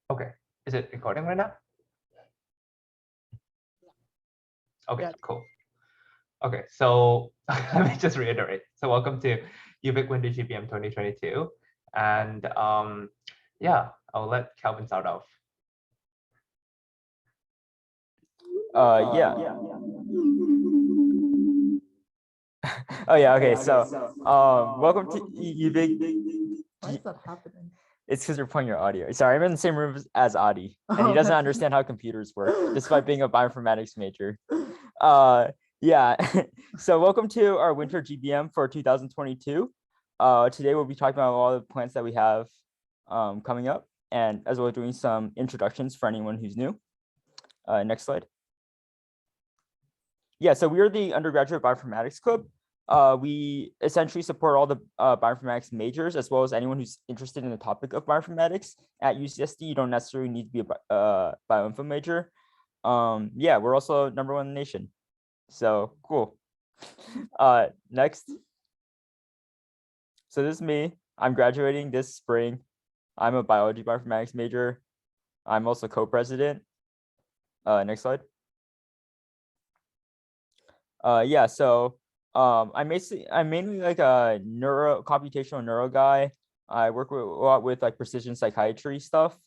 Okay, is it recording right now? Okay, Yeah. cool. Okay, so let me just reiterate. So welcome to UBIC Winter GBM 2022. And yeah, I'll let Calvin start off. Yeah. Oh yeah, okay. So welcome to Ubik. Why is that happening? It's because you're playing your audio. Sorry, I'm in the same room as Adi, and he doesn't understand how computers work, despite being a bioinformatics major. Yeah. So welcome to our winter GBM for 2022. Today we'll be talking about all the plans that we have coming up, and as well as doing some introductions for anyone who's new. Next slide. Yeah, so we are the Undergraduate Bioinformatics Club. We essentially support all the bioinformatics majors, as well as anyone who's interested in the topic of bioinformatics. At UCSD, you don't necessarily need to be a bioinfo major. Yeah, we're also #1 in the nation. So cool. Next. So this is me. I'm graduating this spring. I'm a biology bioinformatics major. I'm also co-president. Next slide. Yeah, so I'm mainly like a computational neuro guy. I work a lot with like precision psychiatry stuff.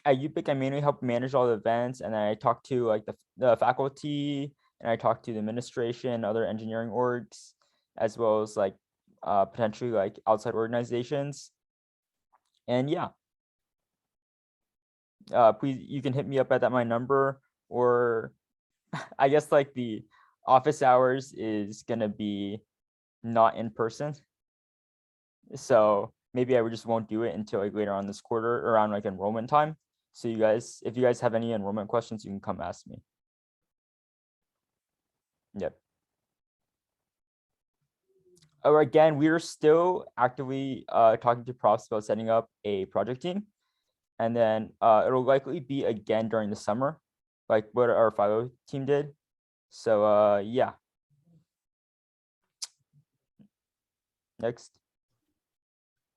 At UBIC, I mainly help manage all the events, and I talk to like the faculty, and I talk to the administration, other engineering orgs, as well as like potentially like outside organizations. And yeah, please, you can hit me up at my number, or I guess like the office hours is gonna be not in person. So maybe I just won't do it until like later on this quarter around like enrollment time. So you guys, if you guys have any enrollment questions, you can come ask me. Yep. Or again, we are still actively talking to profs about setting up a project team. And then it'll likely be again during the summer, like what our Philo team did. So yeah. Next.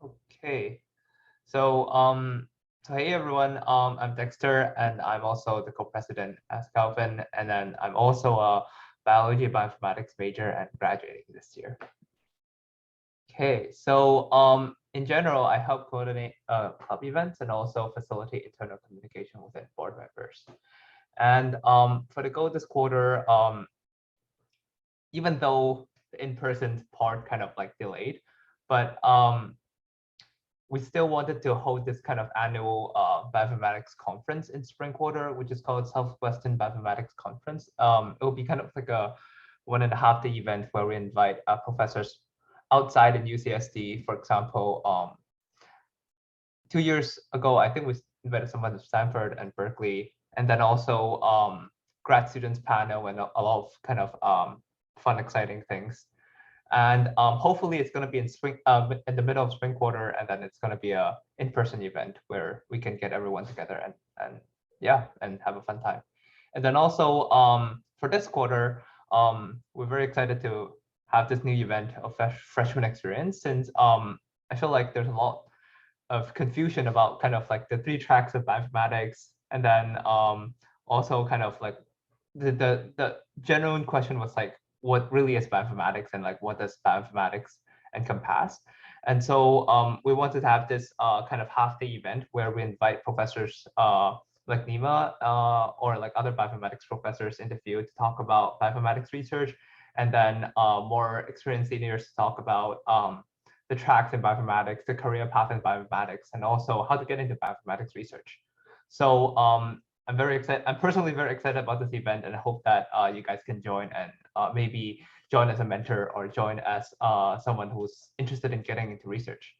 Okay, so so hey everyone, I'm Dexter, and I'm also the co-president as Calvin, and then I'm also a biology bioinformatics major and graduating this year. Okay, so in general, I help coordinate club events and also facilitate internal communication within board members. And for the goal this quarter, even though the in-person part kind of like delayed, but we still wanted to hold this kind of annual bioinformatics conference in spring quarter, which is called Southwestern Bioinformatics Conference. It will be kind of like a 1.5-day event where we invite professors outside in UCSD. For example, 2 years ago, I think we invited someone to Stanford and Berkeley, and then also grad students panel and a lot of kind of fun, exciting things. And hopefully it's going to be in spring, in the middle of spring quarter, and then it's going to be a in-person event where we can get everyone together and yeah, and have a fun time. And then also for this quarter, we're very excited to have this new event of freshman experience, since I feel like there's a lot of confusion about kind of like the 3 tracks of bioinformatics, and then also kind of like the genuine question was like, what really is bioinformatics, and like what does bioinformatics encompass? And so we wanted to have this kind of half-day event where we invite professors like Nima or like other bioinformatics professors in the field to talk about bioinformatics research, and then more experienced seniors to talk about the tracks in bioinformatics, the career path in bioinformatics, and also how to get into bioinformatics research. So I'm very excited. I'm personally very excited about this event, and I hope that you guys can join and maybe join as a mentor or join as someone who's interested in getting into research.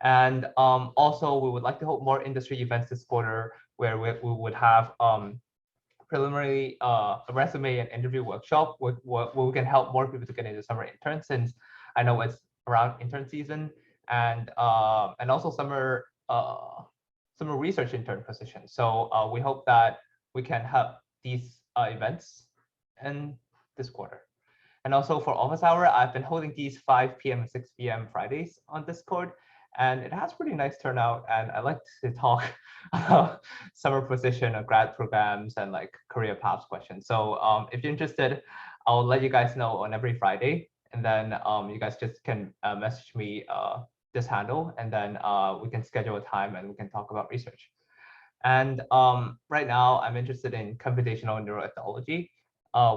And also, we would like to hold more industry events this quarter where we would have preliminary a resume and interview workshop where we can help more people to get into summer interns, since I know it's around intern season, and also summer research intern position. So we hope that we can have these events in this quarter. And also for office hour, I've been holding these 5 p.m. and 6 p.m. Fridays on Discord. and it has pretty nice turnout. And I like to talk about summer position or grad programs and like career paths questions. So if you're interested, I'll let you guys know on every Friday, and then you guys just can message me this handle, and then we can schedule a time and we can talk about research. And right now, I'm interested in computational neuroethology,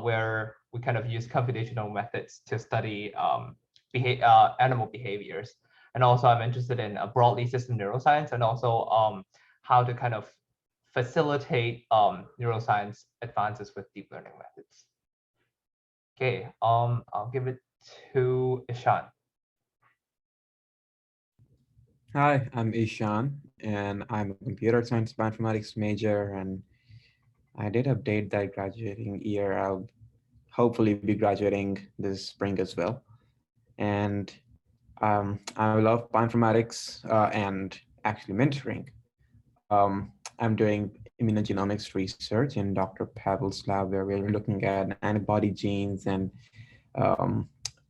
where we kind of use computational methods to study animal behaviors. And also, I'm interested in broadly system neuroscience, and also how to kind of facilitate neuroscience advances with deep learning methods. Okay, I'll give it to Ishan. Hi, I'm Ishan, and I'm a computer science bioinformatics major, and I did update that graduating year. I'll hopefully be graduating this spring as well. And I love bioinformatics and actually mentoring. I'm doing immunogenomics research in Dr. Pavel's lab, where we're looking at antibody genes and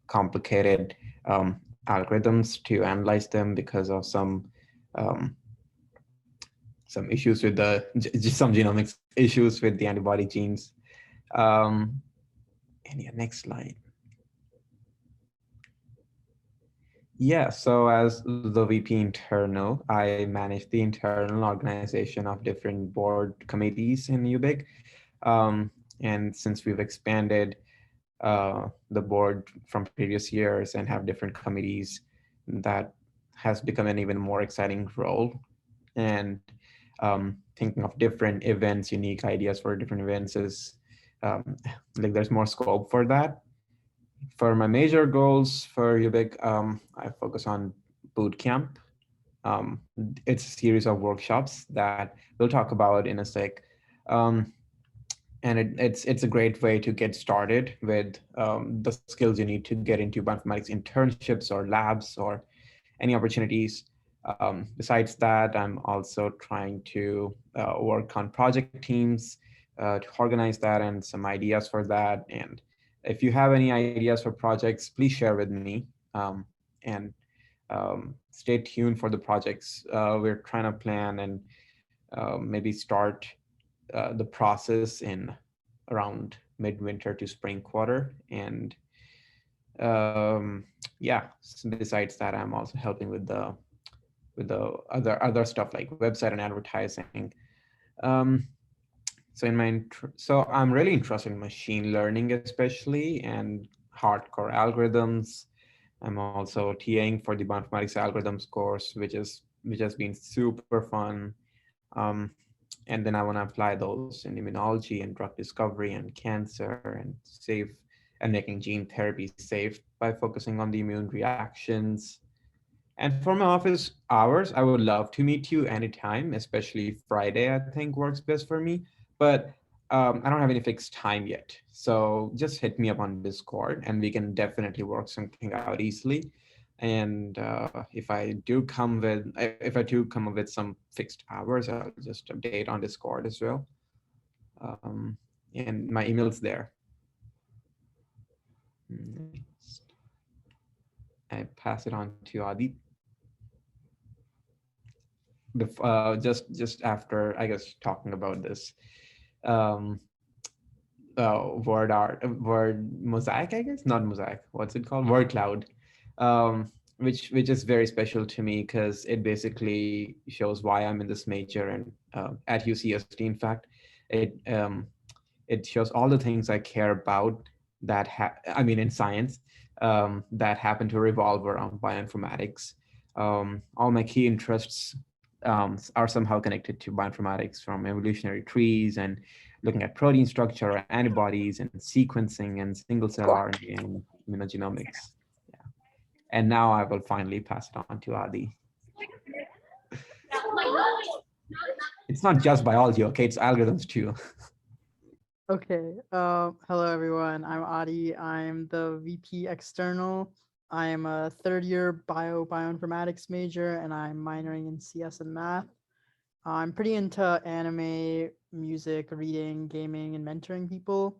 complicated algorithms to analyze them because of some issues with some genomics issues with the antibody genes. And yeah, next slide. Yeah, so as the VP internal, I manage the internal organization of different board committees in UBIC. And since we've expanded the board from previous years and have different committees, that has become an even more exciting role. And thinking of different events, unique ideas for different events is like there's more scope for that. For my major goals for UBIC, I focus on boot camp. It's a series of workshops that we'll talk about in a sec. And it's a great way to get started with the skills you need to get into bioinformatics internships or labs or any opportunities. Besides that, I'm also trying to work on project teams to organize that and some ideas for that. And if you have any ideas for projects, please share with me. And stay tuned for the projects. We're trying to plan and maybe start the process in around midwinter to spring quarter. And yeah, besides that, I'm also helping with the other stuff like website and advertising. So I'm really interested in machine learning, especially, and hardcore algorithms. I'm also TAing for the bioinformatics algorithms course, which has been super fun. And then I want to apply those in immunology and drug discovery and cancer and making gene therapy safe by focusing on the immune reactions. And for my office hours, I would love to meet you anytime, especially Friday, I think works best for me. But I don't have any fixed time yet. So just hit me up on Discord and we can definitely work something out easily. And if I do come up with some fixed hours, I'll just update on Discord as well. And my email's there. Next. I pass it on to Adi. Just after, I guess, talking about this word mosaic, I guess, not mosaic. What's it called? Word cloud. Which is very special to me because it basically shows why I'm in this major. And at UCSD, in fact, it shows all the things I care about that in science that happen to revolve around bioinformatics. All my key interests are somehow connected to bioinformatics, from evolutionary trees and looking at protein structure, antibodies, and sequencing, and single cell RNA and immunogenomics. Yeah. And now I will finally pass it on to Adi. It's not just biology, okay? It's algorithms too. Okay. Hello, everyone. I'm Adi. I'm the VP external. I am a third-year bioinformatics major, and I'm minoring in CS and math. I'm pretty into anime, music, reading, gaming, and mentoring people.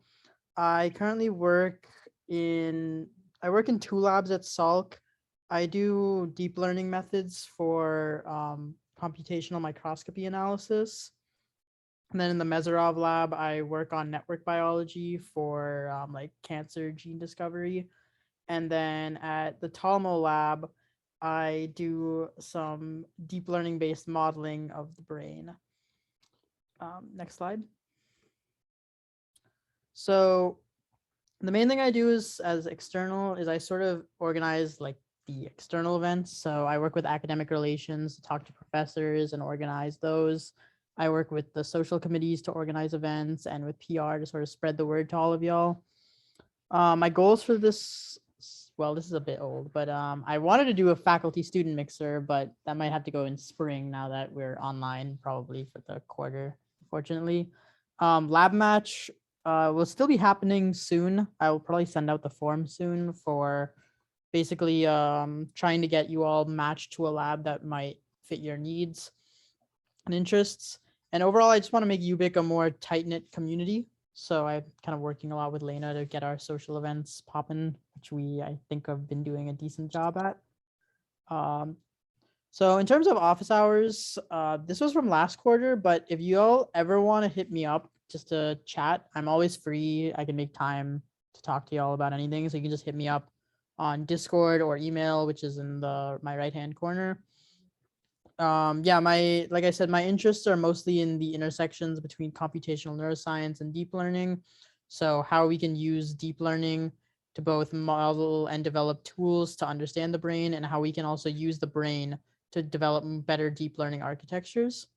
I currently work in 2 labs at Salk. I do deep learning methods for computational microscopy analysis. And then in the Mezarov lab, I work on network biology for like cancer gene discovery. And then at the Talmo lab, I do some deep learning based modeling of the brain. Next slide. So the main thing I do is as external is I sort of organize like the external events. So I work with academic relations to talk to professors and organize those. I work with the social committees to organize events and with PR to sort of spread the word to all of y'all. My goals for this, well, this is a bit old, but I wanted to do a faculty student mixer, but that might have to go in spring now that we're online probably for the quarter, unfortunately. Lab match will still be happening soon. I will probably send out the form soon for basically trying to get you all matched to a lab that might fit your needs and interests. And overall, I just want to make Ubik a more tight-knit community. So I'm kind of working a lot with Lena to get our social events popping, which I think have been doing a decent job at. So in terms of office hours, this was from last quarter, but if you all ever want to hit me up just to chat, I'm always free. I can make time to talk to y'all about anything. So you can just hit me up on Discord or email, which is in my right-hand corner. Yeah, like I said, my interests are mostly in the intersections between computational neuroscience and deep learning. So how we can use deep learning to both model and develop tools to understand the brain, and how we can also use the brain to develop better deep learning architectures.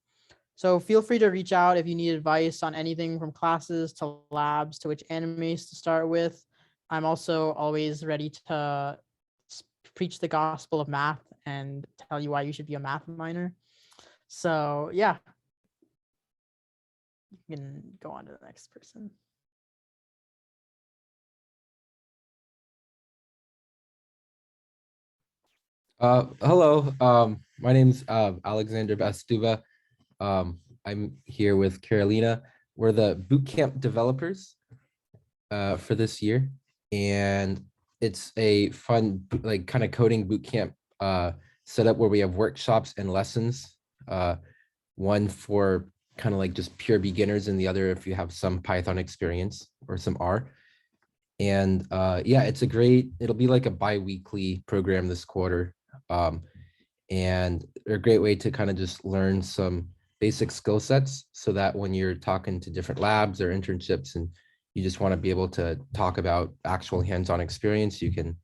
So feel free to reach out if you need advice on anything from classes to labs to which animes to start with. I'm also always ready to preach the gospel of math and tell you why you should be a math minor. So yeah, you can go on to the next person. Hello, my name's Alexander Bastuba. I'm here with Carolina. We're the bootcamp developers for this year, and it's a fun, like, kind of coding bootcamp setup where we have workshops and lessons. One for kind of like just pure beginners, and the other if you have some Python experience or some R. And yeah, it'll be like a bi-weekly program this quarter. And they're a great way to kind of just learn some basic skill sets so that when you're talking to different labs or internships and you just want to be able to talk about actual hands-on experience, you can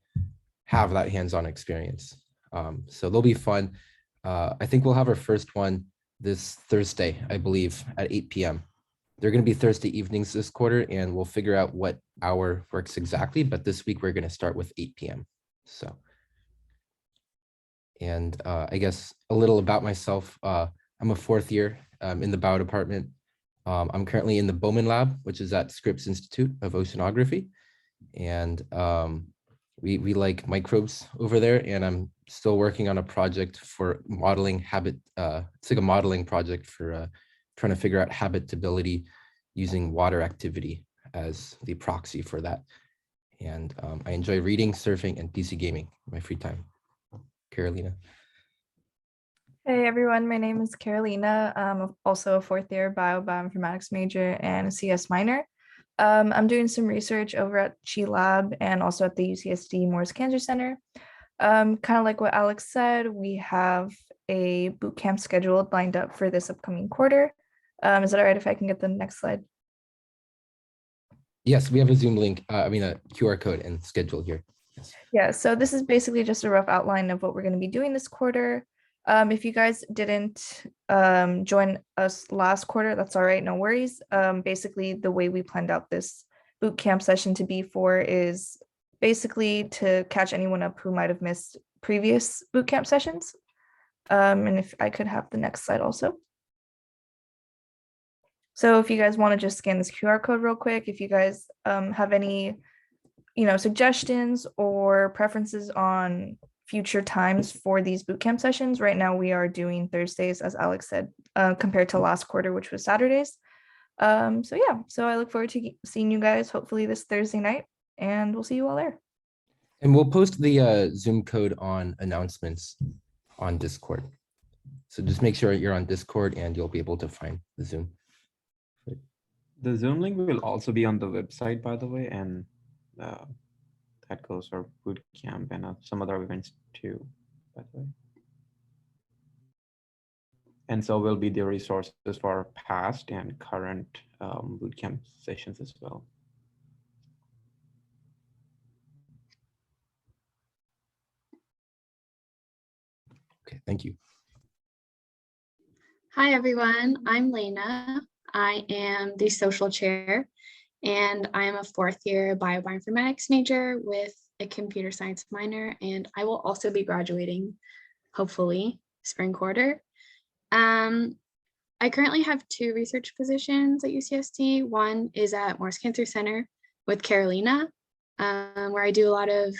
have that hands-on experience. So they'll be fun. I think we'll have our first one this Thursday, I believe, at 8 p.m. They're going to be Thursday evenings this quarter, and we'll figure out what hour works exactly. But this week, we're going to start with 8 p.m. So, and I guess a little about myself. I'm a fourth year in the bio department. I'm currently in the Bowman Lab, which is at Scripps Institute of Oceanography. And we like microbes over there, and I'm still working on a project for modeling habit. It's like a modeling project for trying to figure out habitability using water activity as the proxy for that. And I enjoy reading, surfing, and PC gaming in my free time. Carolina. Hey everyone, my name is Carolina. I'm also a fourth year bioinformatics major and a CS minor. I'm doing some research over at Chi Lab and also at the UCSD Morris Cancer Center. Kind of like what Alex said, we have a bootcamp scheduled lined up for this upcoming quarter. Is that all right if I can get the next slide? Yes, we have a Zoom link, a QR code and schedule here. Yes. Yeah, so this is basically just a rough outline of what we're going to be doing this quarter. If you guys didn't join us last quarter, that's all right, no worries. Basically, the way we planned out this boot camp session to be for is basically to catch anyone up who might have missed previous boot camp sessions. And if I could have the next slide also. So if you guys want to just scan this QR code real quick, if you guys have any, suggestions or preferences on future times for these bootcamp sessions. Right now we are doing Thursdays, as Alex said, compared to last quarter, which was Saturdays. So I look forward to seeing you guys hopefully this Thursday night, and we'll see you all there. And we'll post the Zoom code on announcements on Discord. So just make sure you're on Discord and you'll be able to find the Zoom. The Zoom link will also be on the website, by the way, and that goes for boot camp and some other events too, by the way. And so will be the resources for past and current bootcamp sessions as well. Okay, thank you. Hi, everyone. I'm Lena. I am the social chair, and I am a fourth-year bioinformatics major with a computer science minor, and I will also be graduating, hopefully, spring quarter. I currently have 2 research positions at UCSD. One is at Morse Cancer Center with Carolina, where I do a lot of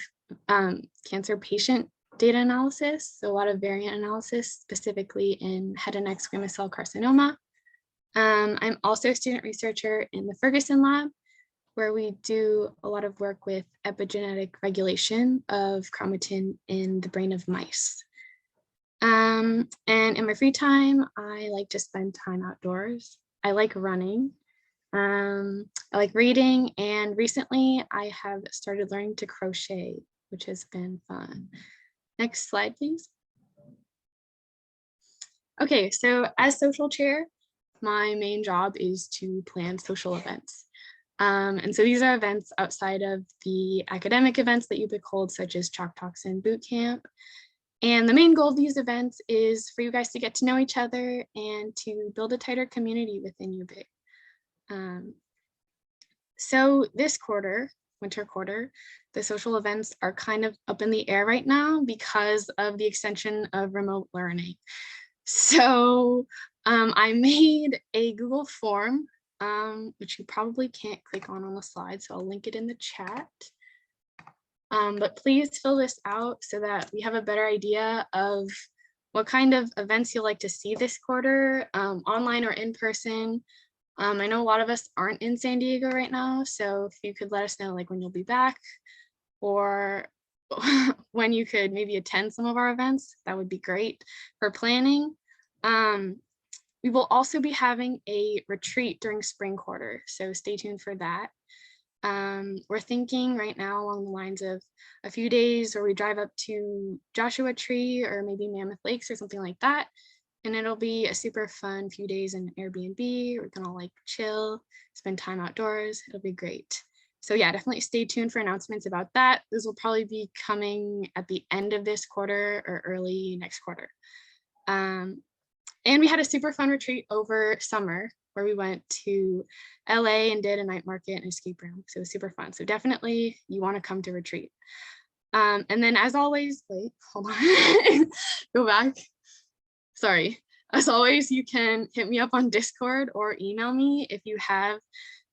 cancer patient data analysis, so a lot of variant analysis, specifically in head and neck squamous cell carcinoma. I'm also a student researcher in the Ferguson lab, where we do a lot of work with epigenetic regulation of chromatin in the brain of mice. And in my free time, I like to spend time outdoors. I like running. I like reading, and recently I have started learning to crochet, which has been fun. Next slide, please. Okay, so as social chair, my main job is to plan social events. And so these are events outside of the academic events that Ubik holds, such as Chalk Talks and Boot Camp. And the main goal of these events is for you guys to get to know each other and to build a tighter community within Ubik. So this quarter, winter quarter, the social events are kind of up in the air right now because of the extension of remote learning. So I made a Google form, which you probably can't click on the slide, so I'll link it in the chat. But please fill this out so that we have a better idea of what kind of events you'll like to see this quarter, online or in person. I know a lot of us aren't in San Diego right now, so if you could let us know like when you'll be back or when you could maybe attend some of our events, that would be great for planning. We will also be having a retreat during spring quarter, so stay tuned for that. We're thinking right now along the lines of a few days where we drive up to Joshua Tree or maybe Mammoth Lakes or something like that. And it'll be a super fun few days in Airbnb. We're gonna like chill, spend time outdoors. It'll be great. So yeah, definitely stay tuned for announcements about that. This will probably be coming at the end of this quarter or early next quarter. And we had a super fun retreat over summer where we went to LA and did a night market and escape room. So it was super fun. So definitely you want to come to retreat. And then as always, wait, hold on, go back. Sorry. As always, you can hit me up on Discord or email me if you have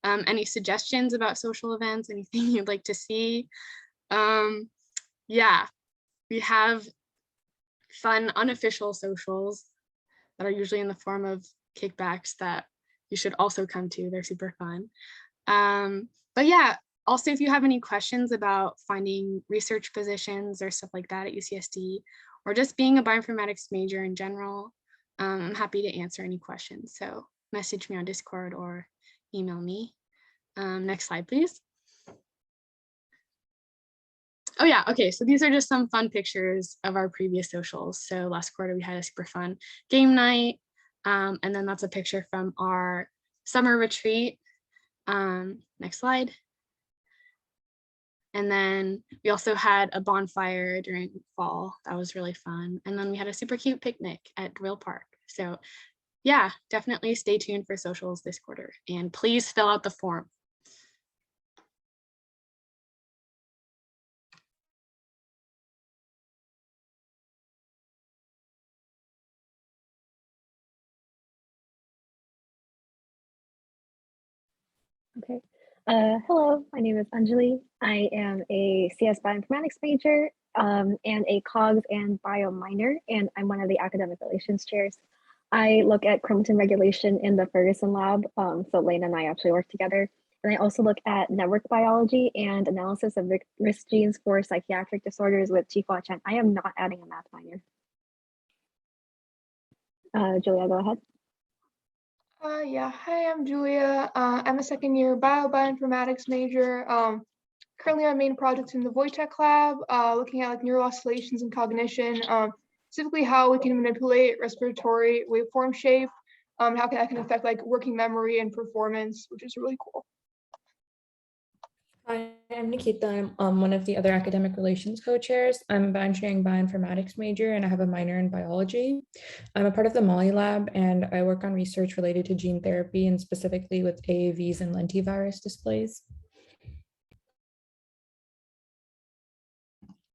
any suggestions about social events, anything you'd like to see. Yeah, we have fun unofficial socials that are usually in the form of kickbacks that you should also come to. They're super fun. But yeah, also if you have any questions about finding research positions or stuff like that at UCSD, or just being a bioinformatics major in general, I'm happy to answer any questions. So message me on Discord or email me. Next slide, please. Oh yeah, okay, so these are just some fun pictures of our previous socials. So last quarter we had a super fun game night. And then that's a picture from our summer retreat. Next slide. And then we also had a bonfire during fall. That was really fun. And then we had a super cute picnic at Doyle Park. So yeah, definitely stay tuned for socials this quarter. And please fill out the form. Okay. Hello, my name is Anjali. I am a CS Bioinformatics major and a COGS and bio minor, and I'm one of the academic relations chairs. I look at chromatin regulation in the Ferguson lab, so Lena and I actually work together. And I also look at network biology and analysis of risk genes for psychiatric disorders with Chihua Chen. I am not adding a math minor. Julia, go ahead. Yeah, hi, I'm Julia. I'm a second-year bioinformatics major. Currently, our main project's in the Wojtek lab, looking at like neural oscillations and cognition, specifically how we can manipulate respiratory waveform shape, how that can affect like working memory and performance, which is really cool. Hi, I'm Nikita. I'm one of the other academic relations co-chairs. I'm a bioengineering bioinformatics major and I have a minor in biology. I'm a part of the Molly lab and I work on research related to gene therapy and specifically with AAVs and lentivirus displays.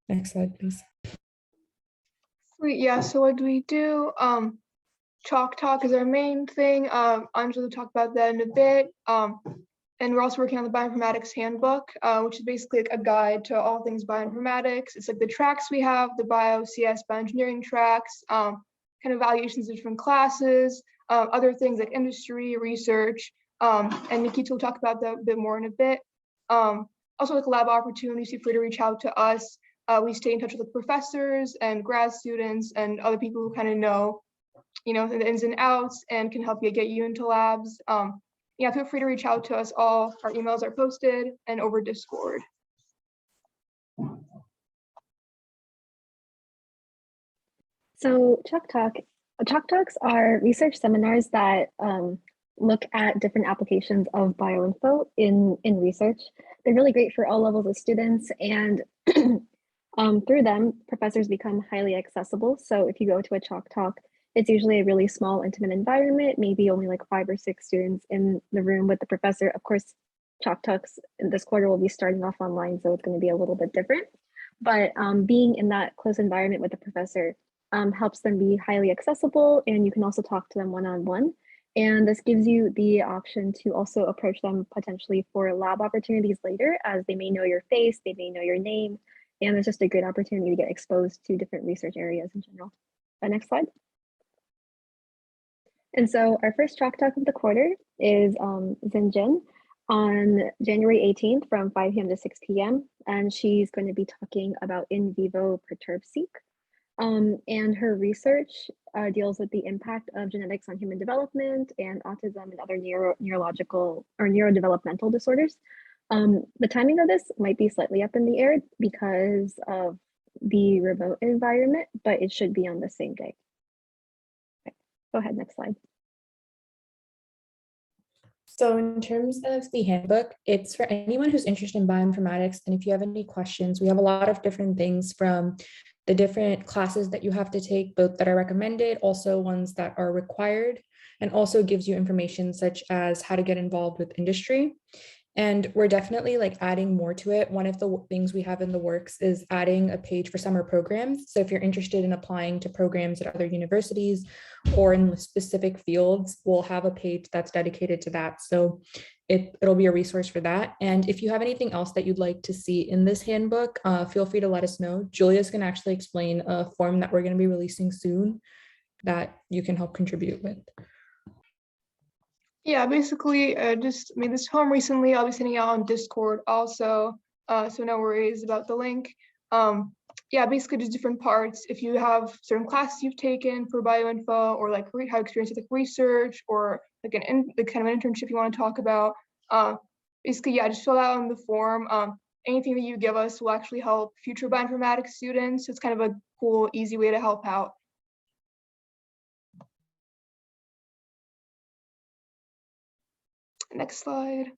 Next slide, please. Sweet, yeah, so what do we do? Chalk Talk is our main thing. Anjali will talk about that in a bit. And we're also working on the Bioinformatics Handbook, which is basically like a guide to all things bioinformatics. It's like the tracks we have, the bio, CS, bioengineering tracks, kind of evaluations of different classes, other things like industry, research, and Nikita will talk about that a bit more in a bit. Also like lab opportunities, feel free to reach out to us. We stay in touch with the professors and grad students and other people who kind of know, you know, the ins and outs and can help you get you into labs. Yeah, feel free to reach out to us all. Our emails are posted and over Discord. So Chalk Talks are research seminars that look at different applications of bioinfo in research. They're really great for all levels of students, and through them, professors become highly accessible. So if you go to a Chalk Talk, it's usually a really small, intimate environment, maybe only like 5 or 6 students in the room with the professor. Of course, Chalk Talks in this quarter will be starting off online, so it's going to be a little bit different. But being in that close environment with the professor helps them be highly accessible, and you can also talk to them one-on-one. And this gives you the option to also approach them potentially for lab opportunities later, as they may know your face, they may know your name, and it's just a good opportunity to get exposed to different research areas in general. Next slide. And so our first Chalk Talk of the quarter is Xinjin on January 18th from 5 p.m. to 6 p.m. And she's going to be talking about in vivo perturb-seq. And her research deals with the impact of genetics on human development and autism and other neurological or neurodevelopmental disorders. The timing of this might be slightly up in the air because of the remote environment, but it should be on the same day. Okay, go ahead, next slide. So in terms of the handbook, it's for anyone who's interested in bioinformatics. And if you have any questions, we have a lot of different things from the different classes that you have to take, both that are recommended, also ones that are required, and also gives you information such as how to get involved with industry. And we're definitely like adding more to it. One of the things we have in the works is adding a page for summer programs. So if you're interested in applying to programs at other universities or in specific fields, we'll have a page that's dedicated to that. So it'll be a resource for that. And if you have anything else that you'd like to see in this handbook, feel free to let us know. Julia's going to actually explain a form that we're going to be releasing soon that you can help contribute with. Yeah, basically just made this home recently. I'll be sending out on Discord also, so no worries about the link. Yeah, basically just different parts. If you have certain classes you've taken for bioinfo, or like have experience with like research, or like kind of an internship you want to talk about, basically, yeah, just fill out on the form. Anything that you give us will actually help future bioinformatics students. It's kind of a cool, easy way to help out. Next slide.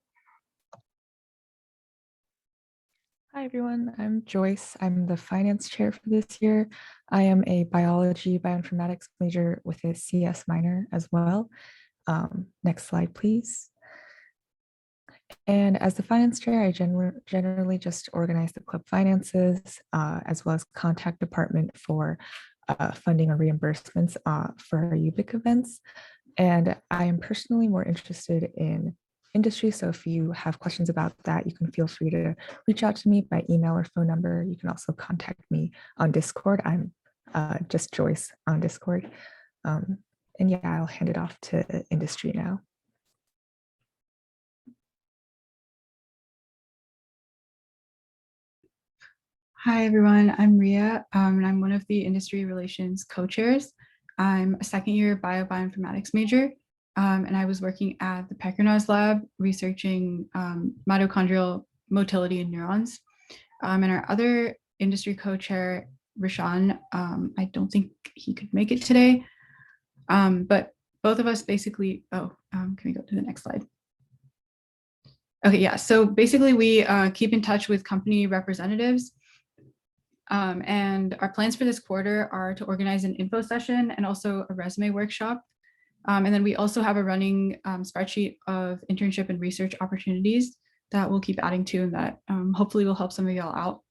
Hi, everyone. I'm Joyce. I'm the finance chair for this year. I am a biology bioinformatics major with a CS minor as well. Next slide, please. And as the finance chair, I generally just organize the club finances as well as contact department for funding or reimbursements for our Ubik events. And I am personally more interested in industry. So if you have questions about that, you can feel free to reach out to me by email or phone number. You can also contact me on Discord. I'm just Joyce on Discord. And yeah, I'll hand it off to industry now. Hi, everyone. I'm Ria, and I'm one of the industry relations co-chairs. I'm a second-year bioinformatics major, and I was working at the Peckernose lab researching mitochondrial motility in neurons. And our other industry co-chair, Rashan, I don't think he could make it today, but both of us basically, can we go to the next slide? Okay, yeah, so basically we keep in touch with company representatives. And our plans for this quarter are to organize an info session and also a resume workshop. And then we also have a running spreadsheet of internship and research opportunities that we'll keep adding to, and that hopefully will help some of y'all out.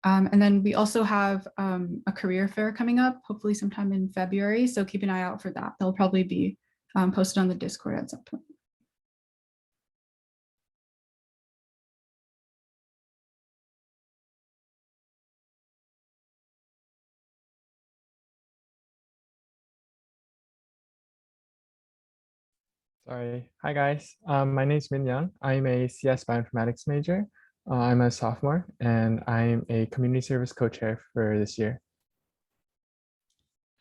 And then we also have a career fair coming up, hopefully sometime in February. So keep an eye out for that. They'll probably be posted on the Discord at some point. Sorry. Hi, guys. My name is Min Young. I'm a CS Bioinformatics major. I'm a sophomore, and I'm a community service co-chair for this year.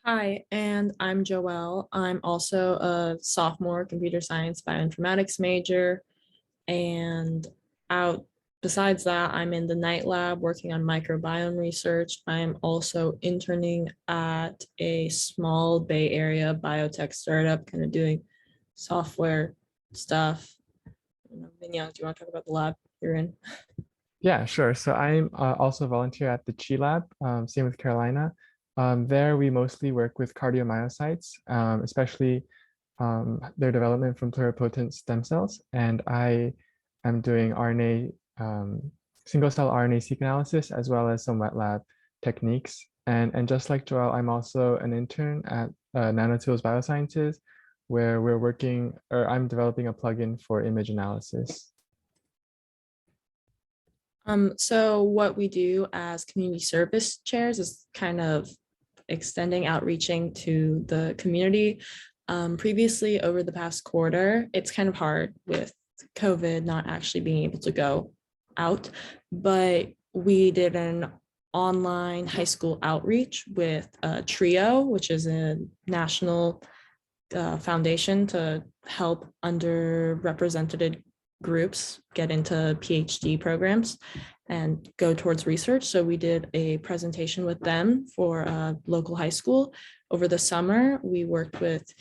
Hi, and I'm Joelle. I'm also a sophomore computer science bioinformatics major. And besides that, I'm in the night lab working on microbiome research. I'm also interning at a small Bay Area biotech startup, kind of doing software stuff. Minyang, do you want to talk about the lab you're in? Yeah, sure. So I'm also a volunteer at the Chi Lab, same with Carolina. There we mostly work with cardiomyocytes, especially their development from pluripotent stem cells. And I am doing RNA, single cell RNA seq analysis, as well as some wet lab techniques. And just like Joel, I'm also an intern at Nanotools Biosciences, where we're working, or I'm developing a plugin for image analysis. So what we do as community service chairs is kind of extending outreaching to the community. Previously, over the past quarter, it's kind of hard with COVID not actually being able to go out, but we did an online high school outreach with TRIO, which is a national foundation to help underrepresented groups get into PhD programs and go towards research. So we did a presentation with them for a local high school. Over the summer, we worked with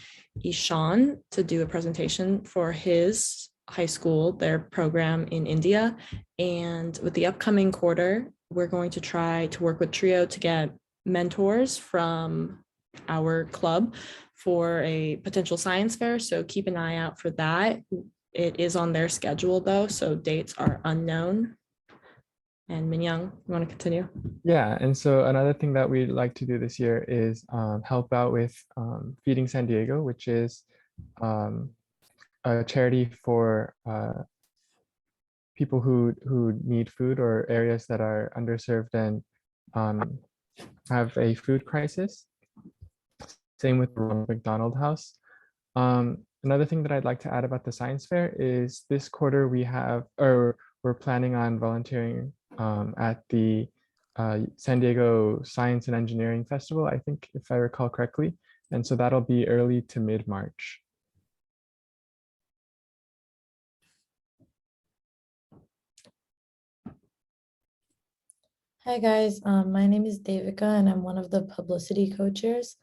Ishan to do a presentation for his high school, their program in India. And with the upcoming quarter, we're going to try to work with TRIO to get mentors from our club for a potential science fair. So keep an eye out for that. It is on their schedule though, so dates are unknown. And Minyang, you want to continue? Yeah, and so another thing that we'd like to do this year is help out with Feeding San Diego, which is a charity for people who need food, or areas that are underserved and have a food crisis. Same with Ronald McDonald House. Another thing that I'd like to add about the science fair is this quarter we have, or we're planning on volunteering at the San Diego Science and Engineering Festival, I think, if I recall correctly. And so that'll be early to mid-March. Hi guys, my name is Devika and I'm one of the publicity co-chairs.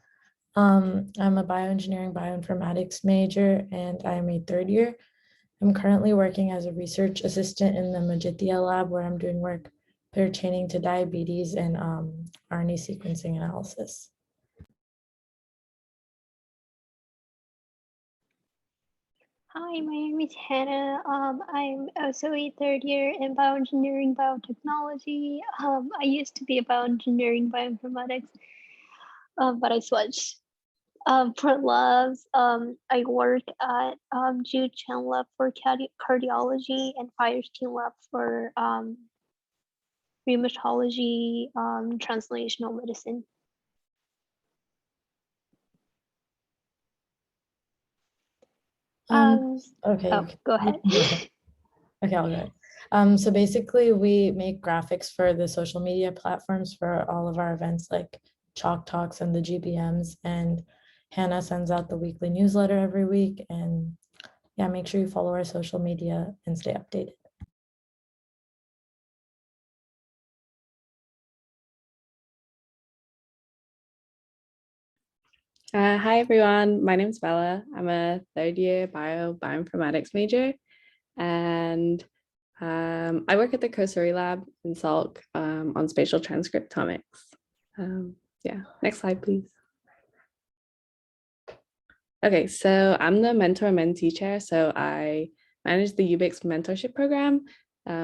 I'm a bioengineering bioinformatics major and I'm a third year. I'm currently working as a research assistant in the Majithia lab where I'm doing work pertaining to diabetes and RNA sequencing analysis. Hi, my name is Hannah. I'm also a third year in bioengineering biotechnology. I used to be a bioengineering bioinformatics, but I switched. For labs, I work at Jude Chen Lab for cardiology and Firestein Lab for rheumatology, translational medicine. Okay. Go ahead. Okay, I'll go ahead. So basically, we make graphics for the social media platforms for all of our events like Chalk Talks and the GBMs. And Hannah sends out the weekly newsletter every week. And yeah, make sure you follow our social media and stay updated. Hi everyone, my name is Bella. I'm a third year bioinformatics major, and I work at the Cursory Lab in Salk on spatial transcriptomics. Yeah, next slide, please. Okay, so I'm the mentor-mentee chair. So I manage the UBIC's mentorship program,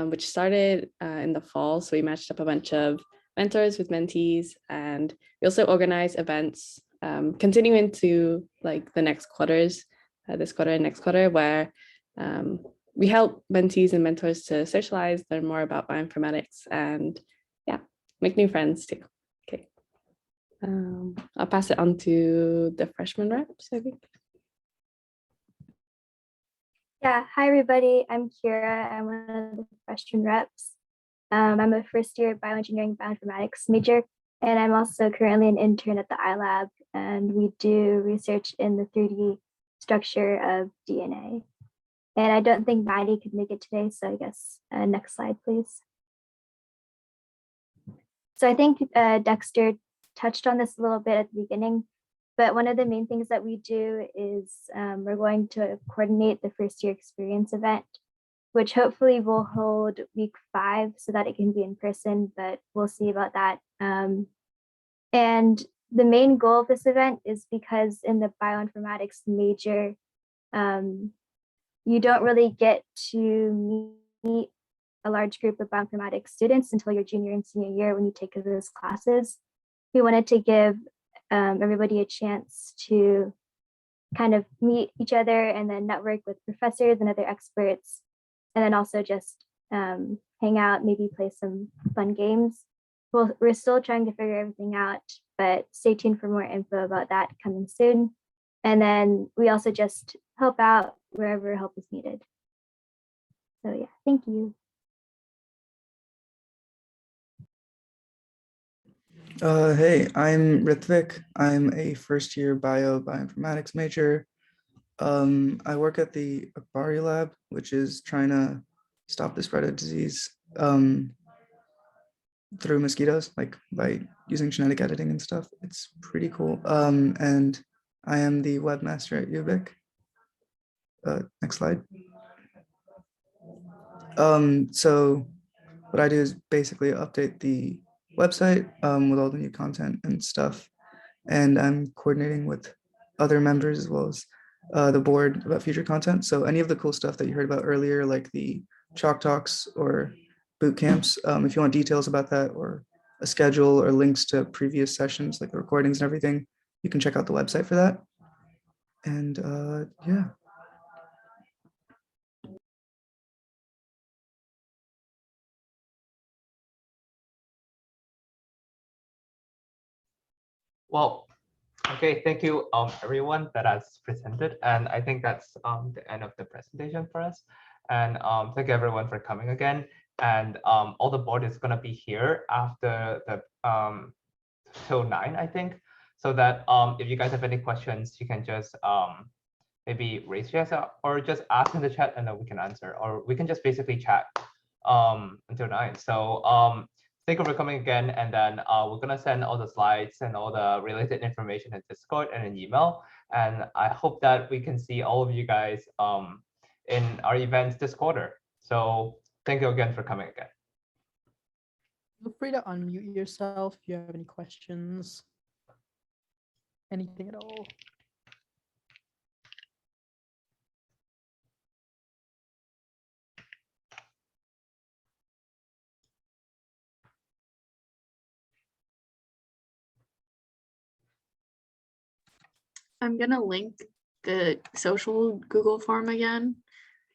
which started in the fall. So we matched up a bunch of mentors with mentees, and we also organize events continuing to like the next quarters, this quarter and next quarter, where we help mentees and mentors to socialize, learn more about bioinformatics, and yeah, make new friends too. Okay, I'll pass it on to the freshman reps, I think. Yeah, hi everybody, I'm Kira. I'm one of the freshman reps. I'm a first year bioengineering bioinformatics major, and I'm also currently an intern at the iLab, and we do research in the 3D structure of DNA. And I don't think Maddie could make it today, so I guess next slide, please. So I think Dexter touched on this a little bit at the beginning, but one of the main things that we do is we're going to coordinate the first year experience event, which hopefully will hold week 5 so that it can be in person, but we'll see about that. And the main goal of this event is because in the bioinformatics major, you don't really get to meet a large group of bioinformatics students until your junior and senior year when you take those classes. We wanted to give everybody a chance to kind of meet each other and then network with professors and other experts, and then also just hang out, maybe play some fun games. Well, we're still trying to figure everything out, but stay tuned for more info about that coming soon. And then we also just help out wherever help is needed. So yeah, thank you. Hey, I'm Ritvik. I'm a first year bioinformatics major. I work at the Akbari lab, which is trying to stop the spread of disease through mosquitoes, like by using genetic editing and stuff. It's pretty cool. And I am the webmaster at Ubik. Next slide. So what I do is basically update the website with all the new content and stuff. And I'm coordinating with other members as well as the board about future content. So any of the cool stuff that you heard about earlier, like the Chalk Talks or boot camps, if you want details about that or a schedule or links to previous sessions, like the recordings and everything, you can check out the website for that. And yeah. Well, okay, thank you everyone that has presented, and I think that's the end of the presentation for us. And thank you everyone for coming again. And all the board is gonna be here after the till 9, I think, so that if you guys have any questions, you can just maybe raise your hand or just ask in the chat, and then we can answer, or we can just basically chat until 9. So thank you for coming again, and then we're gonna send all the slides and all the related information in Discord and an email. And I hope that we can see all of you guys in our events this quarter. So thank you again for coming again. Feel free to unmute yourself if you have any questions. Anything at all. I'm gonna link the social Google form again.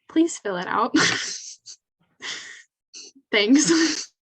Please fill it out. Thanks.